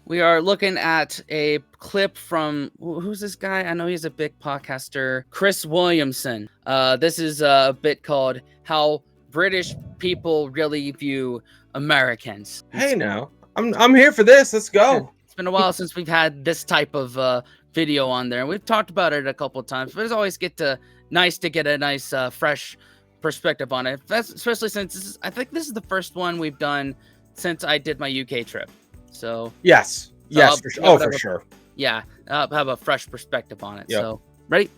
We are looking at a clip from who's this guy? I know he's a big podcaster, Chris Williamson. This is a bit called "How British People Really View Americans." Hey, now I'm here for this. Let's go. It's been a while since we've had this type of video on there. We've talked about it a couple of times, but it's always nice to get a nice fresh perspective on it. Especially since I think this is the first one we've done since I did my UK trip. So yes, for sure. Oh, for sure. Yeah, have a fresh perspective on it. Yep. So ready?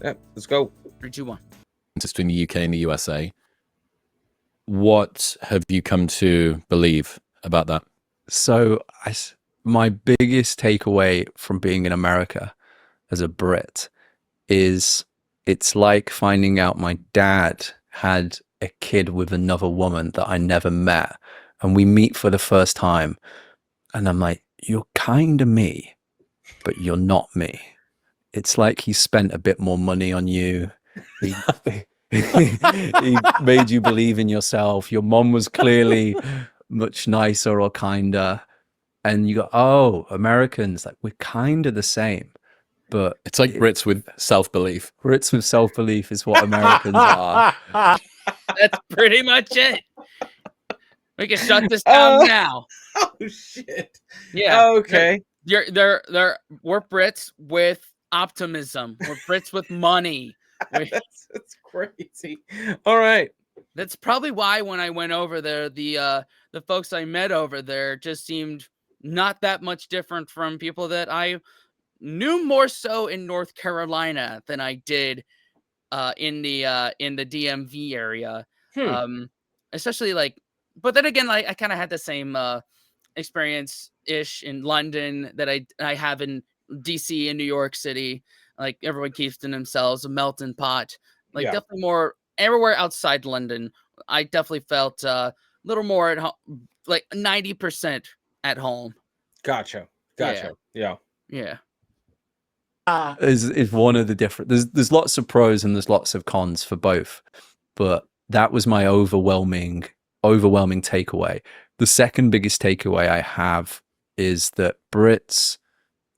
Yep, let's go. 3, 2, 1. Between the UK and the USA, what have you come to believe about that? So my biggest takeaway from being in America as a Brit is it's like finding out my dad had a kid with another woman that I never met, and we meet for the first time, and I'm like, you're kind of me, but you're not me. It's like he spent a bit more money on you. He made you believe in yourself. Your mom was clearly much nicer or kinder. And you go, oh, Americans, like we're kind of the same. But it's like Brits with self-belief. Brits with self-belief is what Americans are. That's pretty much it. We can shut this down now. Oh shit. Yeah. Okay. We're Brits with optimism. We're Brits with money. That's crazy. All right. That's probably why when I went over there, the folks I met over there just seemed not that much different from people that I knew more so in North Carolina than I did in the DMV area. Especially like, but then again, I kind of had the same experience ish in London that I have in DC and New York City. Like everyone keeps to themselves, a melting pot. Like definitely more everywhere outside London. I definitely felt a little more at home, like 90% at home. Gotcha. Yeah. Is one of the different. There's lots of pros and there's lots of cons for both, but that was my overwhelming takeaway. The second biggest takeaway I have is that Brits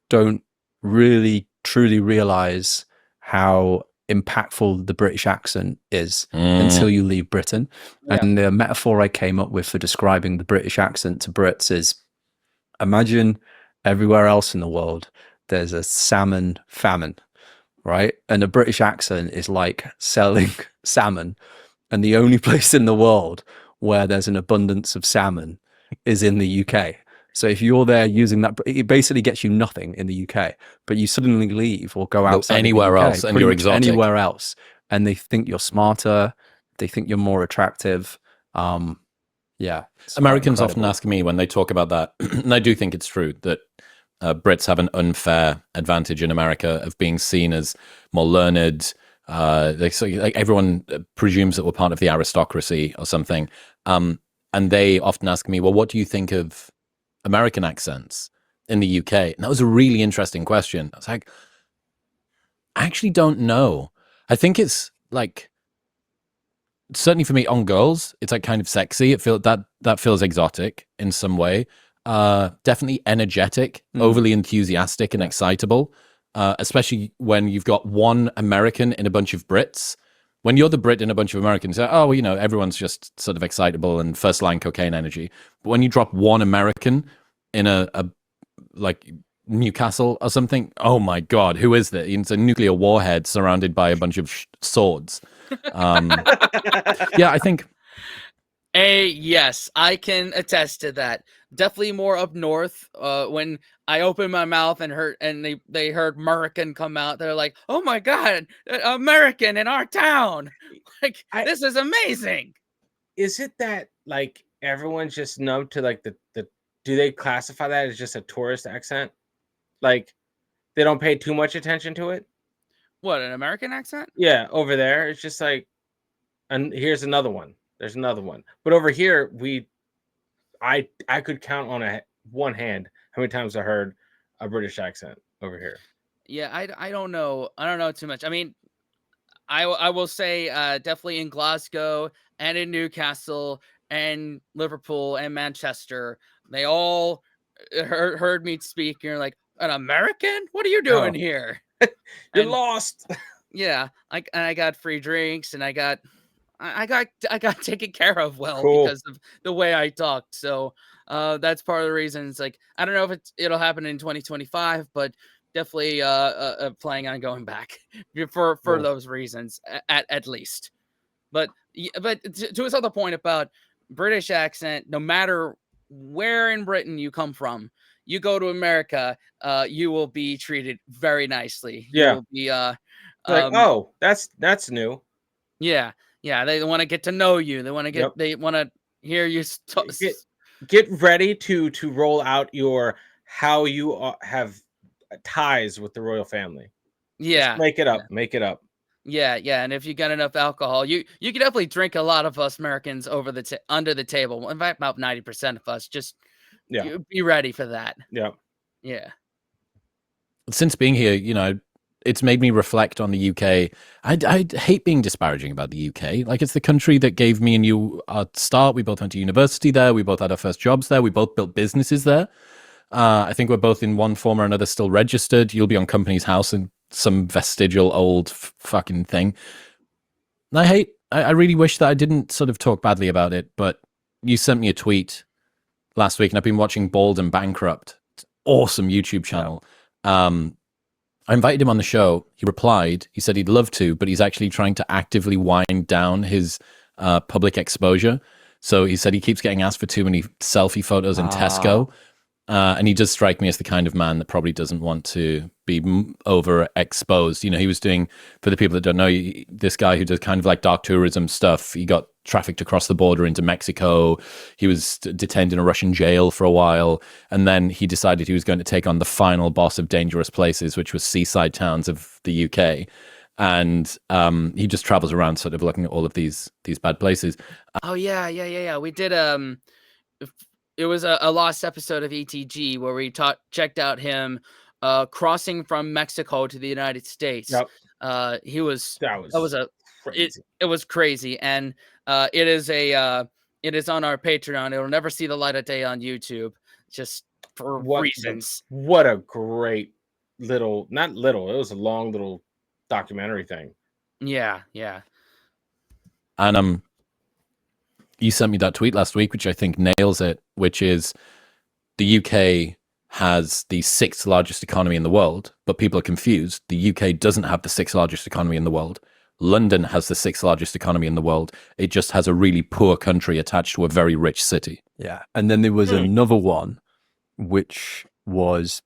don't really truly realize how impactful the British accent is until you leave Britain. Yeah. And the metaphor I came up with for describing the British accent to Brits is, imagine everywhere else in the world there's a salmon famine, right? And a British accent is like selling salmon, and the only place in the world where there's an abundance of salmon is in the UK. So if you're there using that, it basically gets you nothing in the UK, but you suddenly leave or go outside anywhere else and you're exotic. Anywhere else, and they think you're smarter, they think you're more attractive. Yeah. Americans often ask me when they talk about that, and I do think it's true, that Brits have an unfair advantage in America of being seen as more learned. Like everyone presumes that we're part of the aristocracy or something. And they often ask me, well, what do you think of American accents in the UK? And that was a really interesting question. I was like, I actually don't know. I think it's like, certainly for me, on girls, it's like kind of sexy. That feels exotic in some way. Definitely energetic, overly enthusiastic and excitable, especially when you've got one American in a bunch of Brits. When you're the Brit in a bunch of Americans, oh, well, everyone's just sort of excitable and first line cocaine energy. But when you drop one American in a like Newcastle or something, oh my God, who is that? It's a nuclear warhead surrounded by a bunch of swords. Yeah, I think. Yes, I can attest to that. Definitely more up north. When I opened my mouth and they heard American come out, they're like, "Oh my God, American in our town! Like this is amazing." Is it that like everyone's just numb to like the? Do they classify that as just a tourist accent? Like they don't pay too much attention to it? What, an American accent? Yeah, over there it's just like, and here's another one. There's another one. But over here, I could count on one hand how many times I heard a British accent over here. Yeah, I don't know. I don't know too much. I mean, I will say definitely in Glasgow and in Newcastle and Liverpool and Manchester, they all heard me speak, and you're like, an American? What are you doing here? You're And lost. yeah, I got free drinks, and I got taken care of well Cool. because of the way I talked. So that's part of the reason. It's like, I don't know if it'll happen in 2025, but definitely planning on going back for Cool. those reasons at least. But to his other point about British accent, no matter where in Britain you come from, you go to America, you will be treated very nicely. You Yeah. will be Like, oh, that's new. yeah, yeah. They want to get to know you. They want to Yep. they want to hear you. Get ready to roll out your how you have ties with the royal family. Yeah, Just make it up. Make it up. yeah, yeah. And if you got enough alcohol, you can definitely drink a lot of us Americans over the under the table. In fact, about 90% of us. Just Yeah. be ready for that. Yeah. Yeah. Since being here, you know, it's made me reflect on the UK. I hate being disparaging about the UK. Like, it's the country that gave me and you our start. We both went to university there. We both had our first jobs there. We both built businesses there. I think we're both in one form or another still registered. You'll be on Company's House in some vestigial old fucking thing. And I really wish that I didn't sort of talk badly about it, but you sent me a tweet last week and I've been watching Bald and Bankrupt. It's an awesome YouTube channel. I invited him on the show. He replied. He said he'd love to, but he's actually trying to actively wind down his public exposure. So he said he keeps getting asked for too many selfie photos in Tesco. And he does strike me as the kind of man that probably doesn't want to be overexposed. You know, he was doing, for the people that don't know, this guy who does kind of like dark tourism stuff, he got trafficked across the border into Mexico. He was detained in a Russian jail for a while. And then he decided he was going to take on the final boss of Dangerous Places, which was seaside towns of the UK. And he just travels around sort of looking at all of these bad places. Oh, yeah. We did, it was a lost episode of ETG where we checked out him crossing from Mexico to the United States. Yep. That was crazy. It was crazy, and it is on our Patreon. It'll never see the light of day on YouTube, just for reasons. What a great little, not little, it was a long little documentary thing. Yeah. And you sent me that tweet last week, which I think nails it, which is the UK has the 6th largest economy in the world, but people are confused. The UK doesn't have the 6th largest economy in the world. London has the 6th largest economy in the world. It just has a really poor country attached to a very rich city. Yeah. And then there was another one, which was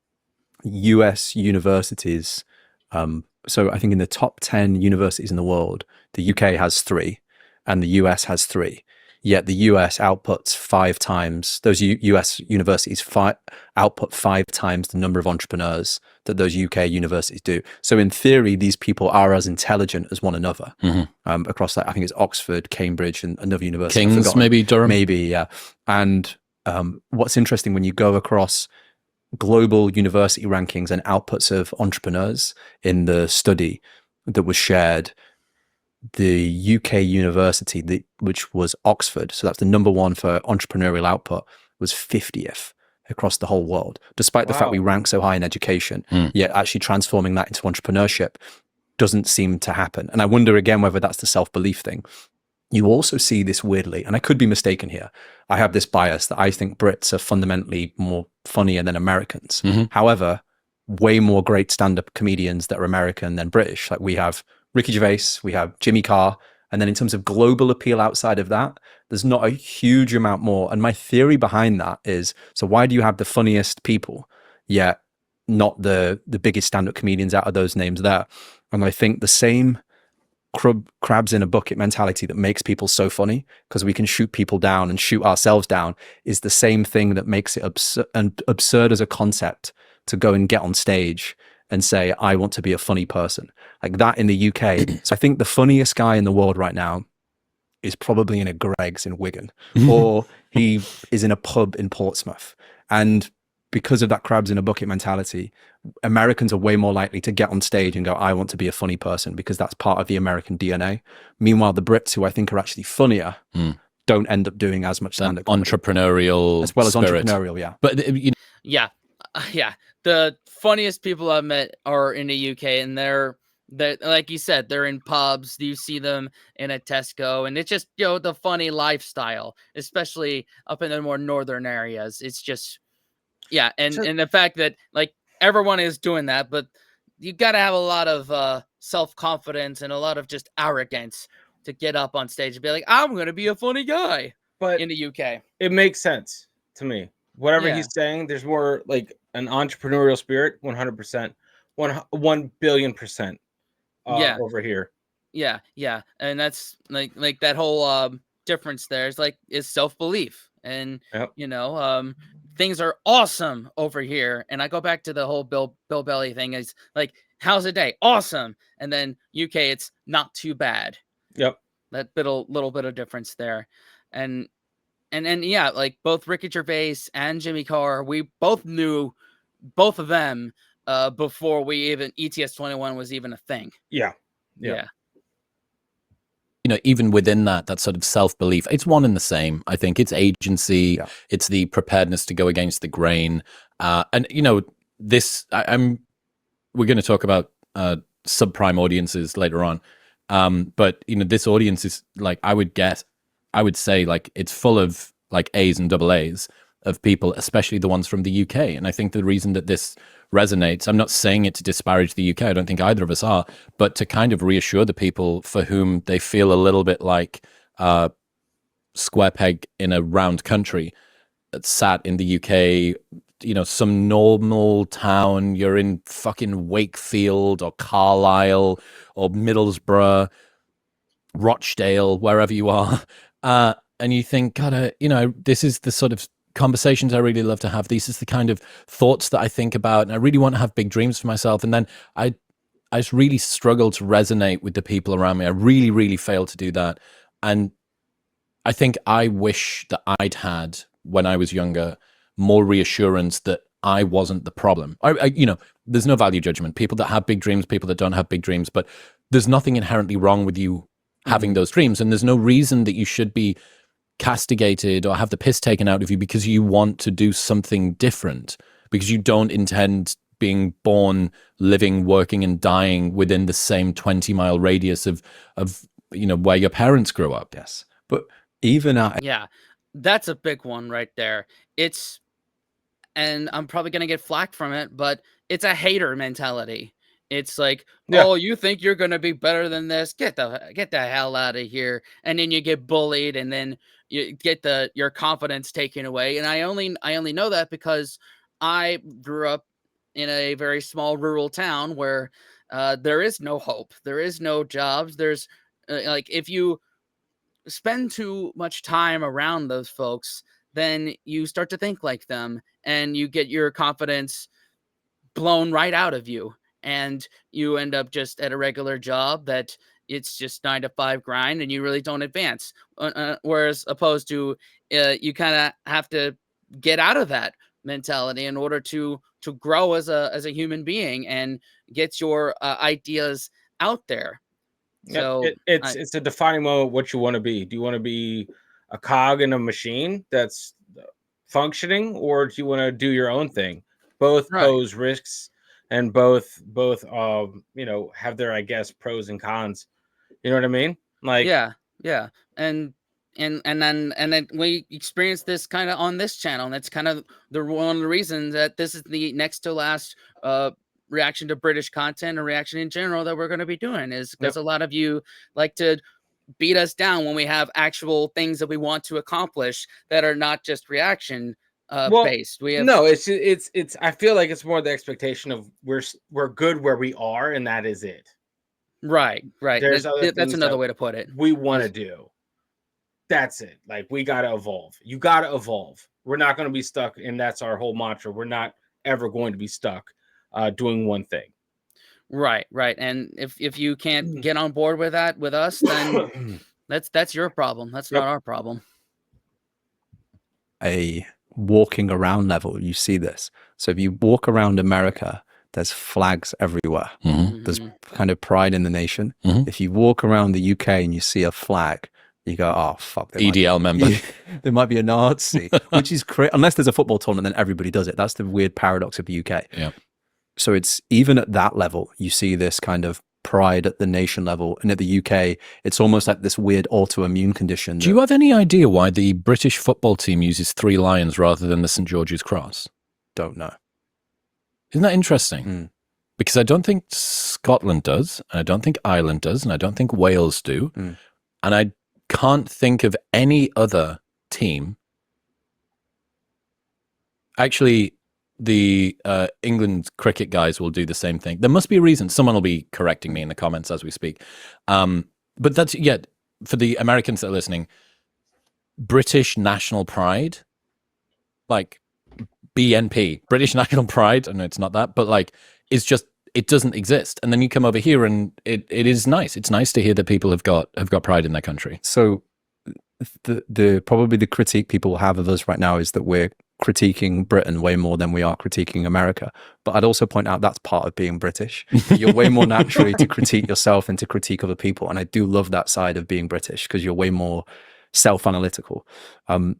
US universities. So I think in the top 10 universities in the world, the UK has 3 and the US has 3. Yet the US outputs 5 times, those US universities output 5 times the number of entrepreneurs that those UK universities do. So in theory, these people are as intelligent as one another across that. I think it's Oxford, Cambridge, and another university. King's, maybe Durham. Maybe, yeah. And what's interesting when you go across global university rankings and outputs of entrepreneurs in the study that was shared, the UK university, which was Oxford, so that's the number 1 for entrepreneurial output, was 50th across the whole world, despite the fact we rank so high in education. Yet actually transforming that into entrepreneurship doesn't seem to happen. And I wonder again whether that's the self-belief thing. You also see this weirdly, and I could be mistaken here. I have this bias that I think Brits are fundamentally more funnier than Americans. However, way more great stand-up comedians that are American than British. Like, we have Ricky Gervais, we have Jimmy Carr, and then in terms of global appeal outside of that, there's not a huge amount more. And my theory behind that is, so why do you have the funniest people, yet not the biggest stand-up comedians out of those names there? And I think the same crabs in a bucket mentality that makes people so funny, because we can shoot people down and shoot ourselves down, is the same thing that makes it absurd as a concept to go and get on stage and say, I want to be a funny person. Like that in the UK. So I think the funniest guy in the world right now is probably in a Greg's in Wigan, or he is in a pub in Portsmouth. And because of that crabs in a bucket mentality, Americans are way more likely to get on stage and go, I want to be a funny person, because that's part of the American DNA. Meanwhile, the Brits, who I think are actually funnier, don't end up doing as much stand-up comedy. Entrepreneurial as well as spirit. entrepreneurial, yeah. But you Yeah, yeah. The funniest people I've met are in the UK, and they're like you said, they're in pubs. You see them in a Tesco, and it's just the funny lifestyle, especially up in the more northern areas. It's just and the fact that like everyone is doing that, but you got to have a lot of self-confidence and a lot of just arrogance to get up on stage and be like, I'm gonna be a funny guy. But in the UK, it makes sense to me. Whatever Yeah. he's saying, there's more like an entrepreneurial spirit, 100%, 1 billion% Yeah. over here. Yeah, and that's like that whole difference there is self-belief, and Yep. things are awesome over here, and I go back to the whole Bill Belly thing. Is like, how's the day? Awesome. And then UK, it's not too bad. Yep. That little bit of difference there, and yeah, like both Ricky Gervais and Jimmy Carr, we both knew both of them before we even ETS 21 was even a thing. Yeah. Even within that sort of self-belief, it's one and the same. I think it's agency, it's the preparedness to go against the grain. And this, we're going to talk about subprime audiences later on. But this audience is like, I would say like it's full of like A's and double A's of people, especially the ones from the UK. And I think the reason that this resonates, I'm not saying it to disparage the UK, I don't think either of us are, but to kind of reassure the people for whom they feel a little bit like square peg in a round country that's sat in the UK, some normal town, you're in fucking Wakefield or Carlisle or Middlesbrough, Rochdale, wherever you are. And you think, God, this is the sort of conversations I really love to have. These is the kind of thoughts that I think about, and I really want to have big dreams for myself. And then I just really struggle to resonate with the people around me. I really, really fail to do that. And I think I wish that I'd had, when I was younger, more reassurance that I wasn't the problem. There's no value judgment. People that have big dreams, people that don't have big dreams, but there's nothing inherently wrong with you having those dreams. And there's no reason that you should be castigated or have the piss taken out of you because you want to do something different, because you don't intend being born, living, working, and dying within the same 20-mile radius of where your parents grew up. Yes. But even that's a big one right there. And I'm probably gonna get flack from it, but it's a hater mentality. It's like, oh, you think you're gonna be better than this? Get the hell out of here. And then you get bullied, and then you get your confidence taken away. And I only know that because I grew up in a very small rural town where there is no hope, there is no jobs. There's like, if you spend too much time around those folks, then you start to think like them, and you get your confidence blown right out of you. And you end up just at a regular job that it's just 9 to 5 grind, and you really don't advance. Whereas opposed to you kind of have to get out of that mentality in order to grow as a human being and get your ideas out there. So it's a defining moment what you want to be. Do you want to be a cog in a machine that's functioning, or do you want to do your own thing? Both pose risks, and both have their, I guess, pros and cons. You know what I mean? Like, yeah. And then we experience this kind of on this channel, and that's kind of one of the reasons that this is the next to last reaction to British content, or reaction in general, that we're going to be doing, is because a lot of you like to beat us down when we have actual things that we want to accomplish that are not just reaction based. We have it's I feel like it's more the expectation of we're good where we are, and that is it. Right. There's That's another way to put it. We want to do. That's it. Like, we got to evolve. You got to evolve. We're not going to be stuck, and that's our whole mantra. We're not ever going to be stuck doing one thing. Right. And if you can't get on board with that with us, then that's your problem. That's not our problem. A walking around level, you see this. So if you walk around America, there's flags everywhere. Mm-hmm. There's kind of pride in the nation. Mm-hmm. If you walk around the UK and you see a flag, you go, oh fuck, EDL member. There might be a Nazi, which is unless there's a football tournament, then everybody does it. That's the weird paradox of the UK. Yeah. So it's even at that level, you see this kind of pride at the nation level, and at the UK, it's almost like this weird autoimmune condition. Do you have any idea why the British football team uses 3 lions rather than the St. George's Cross? Don't know. Isn't that interesting? Because I don't think Scotland does, and I don't think Ireland does, and I don't think Wales do, and I can't think of any other team. Actually, the England cricket guys will do the same thing. There must be a reason. Someone will be correcting me in the comments as we speak. But that's, for the Americans that are listening, British national pride, like BNP, British national pride, I know it's not that, but like, it's just, it doesn't exist. And then you come over here and it is nice. It's nice to hear that people have got pride in their country. So the probably the critique people have of us right now is that we're critiquing Britain way more than we are critiquing America. But I'd also point out that's part of being British. You're way more naturally to critique yourself and to critique other people. And I do love that side of being British because you're way more self-analytical. I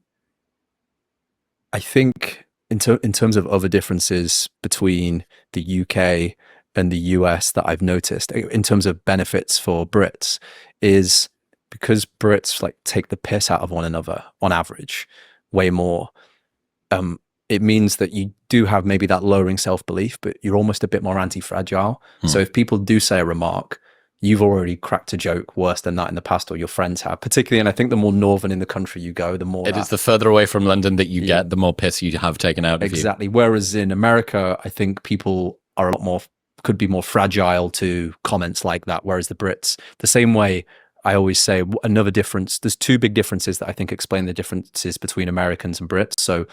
think in terms of other differences between the UK and the US that I've noticed in terms of benefits for Brits is because Brits like take the piss out of one another on average way more. It means that you do have maybe that lowering self-belief, but you're almost a bit more anti-fragile. So if people do say a remark, you've already cracked a joke worse than that in the past, or your friends have, particularly. And I think the more northern in the country you go, the more it is the further away from London that you get, the more piss you have taken out of you. Exactly. Whereas in America, I think people are a lot more, could be more fragile to comments like that. Whereas the Brits, the same way, I always say another difference, there's 2 big differences that I think explain the differences between Americans and Brits. So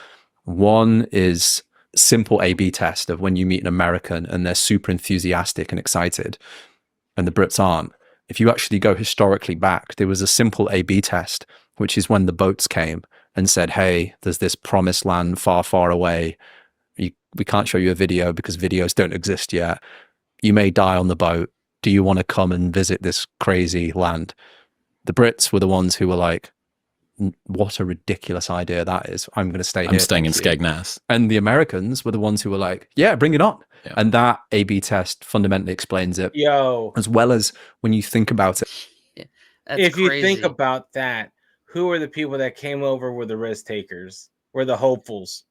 one is simple A/B test of when you meet an American and they're super enthusiastic and excited and the Brits aren't. If you actually go historically back, there was a simple A/B test, which is when the boats came and said, hey, there's this promised land far, far away. We can't show you a video because videos don't exist yet. You may die on the boat. Do you want to come and visit this crazy land? The Brits were the ones who were like, what a ridiculous idea that is. I'm going to stay here. I'm staying in Skegness. And the Americans were the ones who were like, yeah, bring it on. Yeah. And that A/B test fundamentally explains it. As well as when you think about it. Yeah, if you think about that, who are the people that came over were the risk takers, were the hopefuls.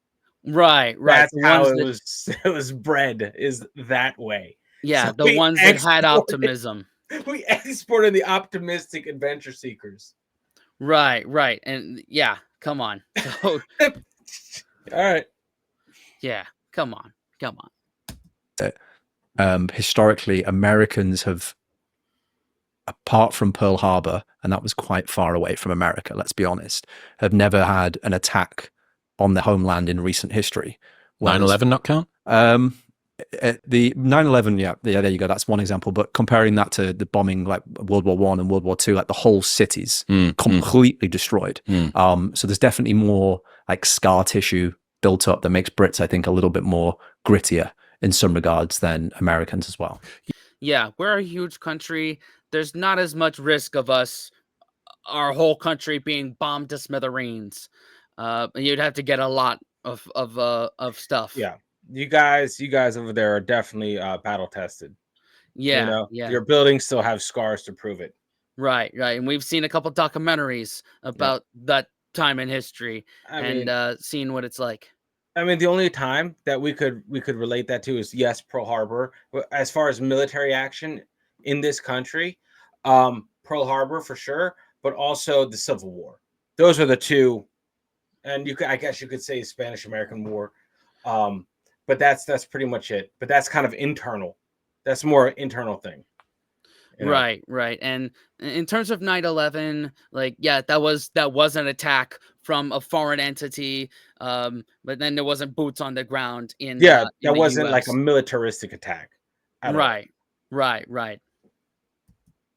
Right. That's how it was bred, is that way. Yeah, So the ones that had optimism. We exported the optimistic adventure seekers. Right. And yeah, come on. So, all right. Yeah, come on. Historically, Americans have, apart from Pearl Harbor, and that was quite far away from America, let's be honest, have never had an attack on their homeland in recent history. 9/11 not count? The 9/11, yeah, there you go. That's one example. But comparing that to the bombing, like World War I and World War II, like the whole cities completely destroyed. So there's definitely more like scar tissue built up that makes Brits, I think, a little bit more grittier in some regards than Americans as well. Yeah, we're a huge country. There's not as much risk of our whole country being bombed to smithereens. You'd have to get a lot of stuff. Yeah. You guys over there are definitely battle tested. Yeah, Your buildings still have scars to prove it. Right. And we've seen a couple documentaries about that time in history and seen what it's like. I mean, the only time that we could relate that to is Pearl Harbor. As far as military action in this country, Pearl Harbor for sure, but also the Civil War. Those are the two, and I guess you could say Spanish-American War. But that's pretty much it. But that's kind of internal. That's more internal thing. Right. And in terms of 9/11, like, yeah, that was an attack from a foreign entity. But then there wasn't boots on the ground in that in wasn't US. like a militaristic attack. Right.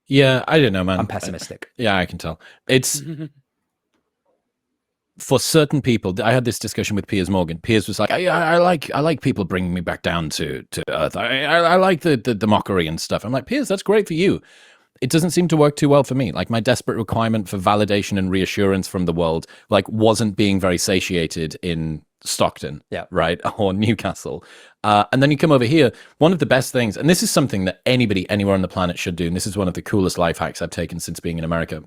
Yeah, I don't know, man. I'm pessimistic. Yeah, I can tell. It's for certain people. I had this discussion with Piers Morgan. Piers was like, I like people bringing me back down to earth. I like the mockery and stuff. I'm like, Piers, that's great for you. it doesn't seem to work too well for me. Like my desperate requirement for validation and reassurance from the world, like wasn't being very satiated in Stockton, right, or Newcastle. And then you come over here. One of the best things, and this is something that anybody anywhere on the planet should do, and this is one of the coolest life hacks I've taken since being in America.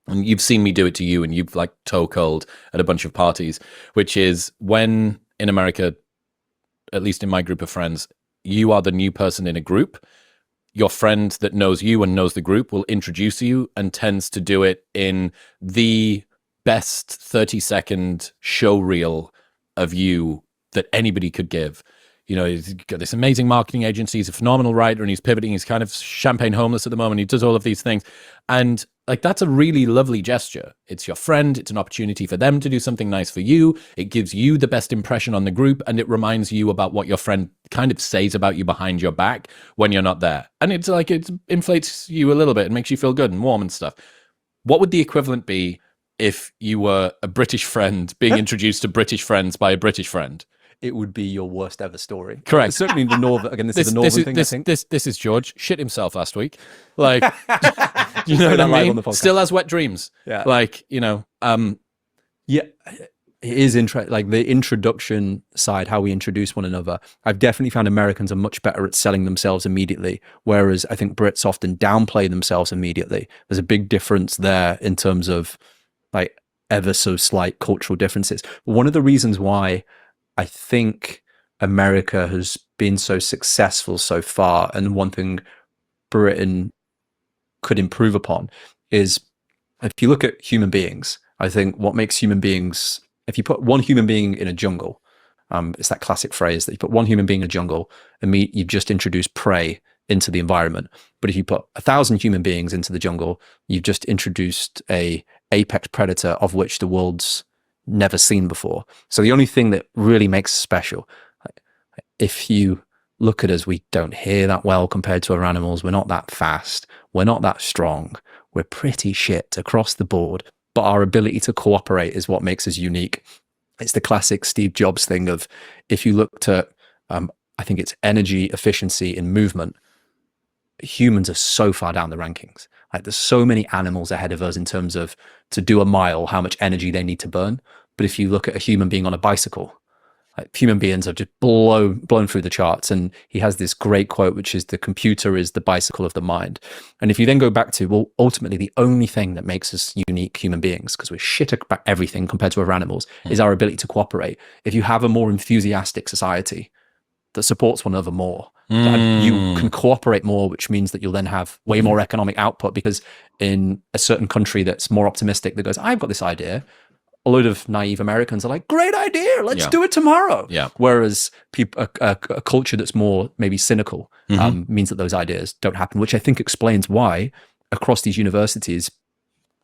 And you've seen me do it to you, and you've like toe cold at a bunch of parties, which is when in America, at least in my group of friends, you are the new person in a group. Your friend that knows you and knows the group will introduce you and tends to do it in the best 30-second show reel of you that anybody could give. You know, he's got this amazing marketing agency. He's a phenomenal writer, and he's pivoting. He's kind of champagne homeless at the moment. He does all of these things. And like, that's a really lovely gesture. It's your friend. It's an opportunity for them to do something nice for you. It gives you the best impression on the group, and it reminds you about what your friend kind of says about you behind your back when you're not there. And it's like, it inflates you a little bit and makes you feel good and warm and stuff. What would the equivalent be if you were a British friend being introduced to British friends by a British friend? It would be your worst ever story. Correct. Certainly the northern. Again, this is the northern thing. I think this is George shit himself last week. Like, you know what I mean? Still has wet dreams. Yeah. Like, you know. Yeah, it is interesting. Like the introduction side, how we introduce one another. I've definitely found Americans are much better at selling themselves immediately, whereas I think Brits often downplay themselves immediately. There's a big difference there in terms of like ever so slight cultural differences. One of the reasons why I think America has been so successful so far, and one thing Britain could improve upon, is if you look at human beings, I think what makes human beings, if you put one human being in a jungle, it's that classic phrase that you put one human being in a jungle and you've just introduced prey into the environment. But if you put 1,000 human beings into the jungle, you've just introduced a apex predator of which the world's never seen before. So the only thing that really makes us special, if you look at us, we don't hear that well compared to other animals. We're not that fast. We're not that strong. We're pretty shit across the board. But our ability to cooperate is what makes us unique. It's the classic Steve Jobs thing of, if you looked at, I think it's energy efficiency in movement, humans are so far down the rankings. Like there's so many animals ahead of us in terms of, to do a mile, how much energy they need to burn. But if you look at a human being on a bicycle, like human beings are just blown through the charts. And he has this great quote, which is, the computer is the bicycle of the mind. And if you then go back to, well, ultimately the only thing that makes us unique human beings, because we're shit about everything compared to other animals, is our ability to cooperate. If you have a more enthusiastic society that supports one another more, you can cooperate more, which means that you'll then have way more economic output, because in a certain country that's more optimistic, that goes, I've got this idea, a load of naive Americans are like, great idea, let's do it tomorrow. Yeah. Whereas a culture that's more maybe cynical means that those ideas don't happen, which I think explains why across these universities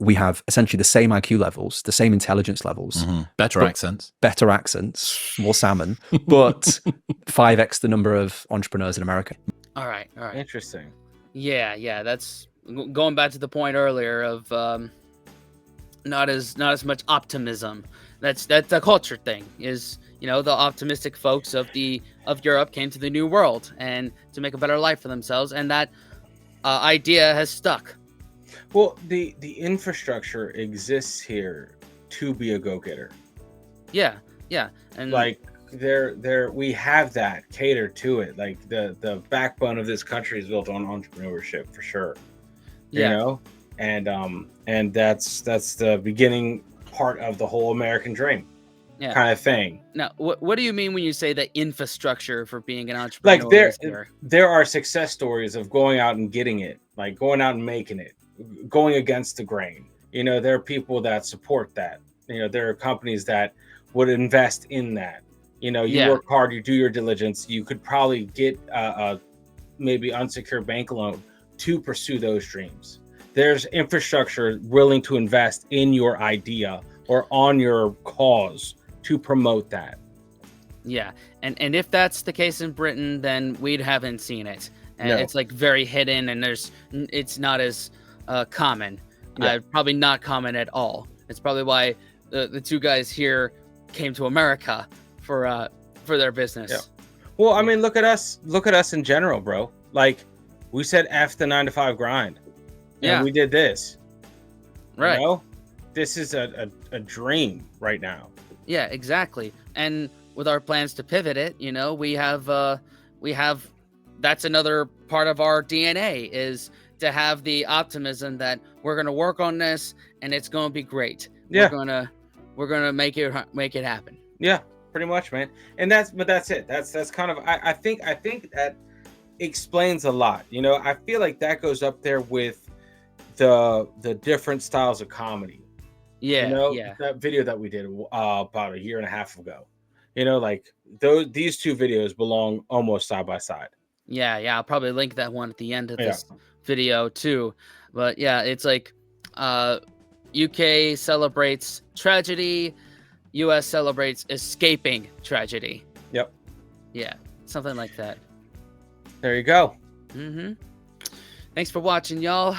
we have essentially the same IQ levels, the same intelligence levels, better accents, more salmon, but 5x the number of entrepreneurs in America. All right. Interesting. Yeah. That's going back to the point earlier of not as much optimism. That's a culture thing. Is, you know, the optimistic folks of Europe came to the New World and to make a better life for themselves, and that idea has stuck. Well, the infrastructure exists here to be a go-getter. Yeah, and like there we have that catered to it. Like the backbone of this country is built on entrepreneurship for sure. You know, and that's the beginning part of the whole American dream, kind of thing. Now, what do you mean when you say the infrastructure for being an entrepreneur? Like there are success stories of going out and getting it, like going out and making it, going against the grain. You know, there are people that support that. You know, there are companies that would invest in that. You know, you work hard, you do your diligence, you could probably get a maybe unsecured bank loan to pursue those dreams. There's infrastructure willing to invest in your idea or on your cause to promote that. Yeah, and if that's the case in Britain, then we haven't seen it. And it's like very hidden, and it's not as common. Probably not common at all. It's probably why the two guys here came to America for their business. Yeah. Well, I mean, look at us in general, bro. Like, we said F the 9-to-5 grind. Yeah. we did this. Right. You know? This is a dream right now. Yeah, exactly. And with our plans to pivot it, you know, we have that's another part of our DNA is to have the optimism that we're going to work on this and it's going to be great. Yeah. We're going to make it happen. Yeah, pretty much, man. And that's it. That's kind of I think that explains a lot. You know, I feel like that goes up there with the different styles of comedy. Yeah, You know, yeah. that video that we did about a year and a half ago. You know, like these two videos belong almost side by side. Yeah, I'll probably link that one at the end of Yeah. this video too. But yeah, it's like UK celebrates tragedy, US celebrates escaping tragedy. Yep. Yeah, something like that. There you go. Thanks for watching, y'all.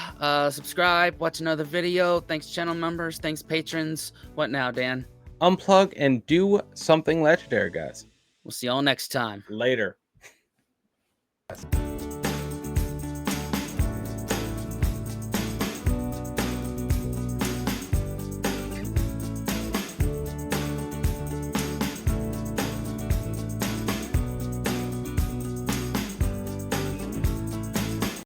Subscribe, watch another video. Thanks, channel members. Thanks, patrons. What now, Dan? Unplug and do something legendary, guys. We'll see y'all next time. Later.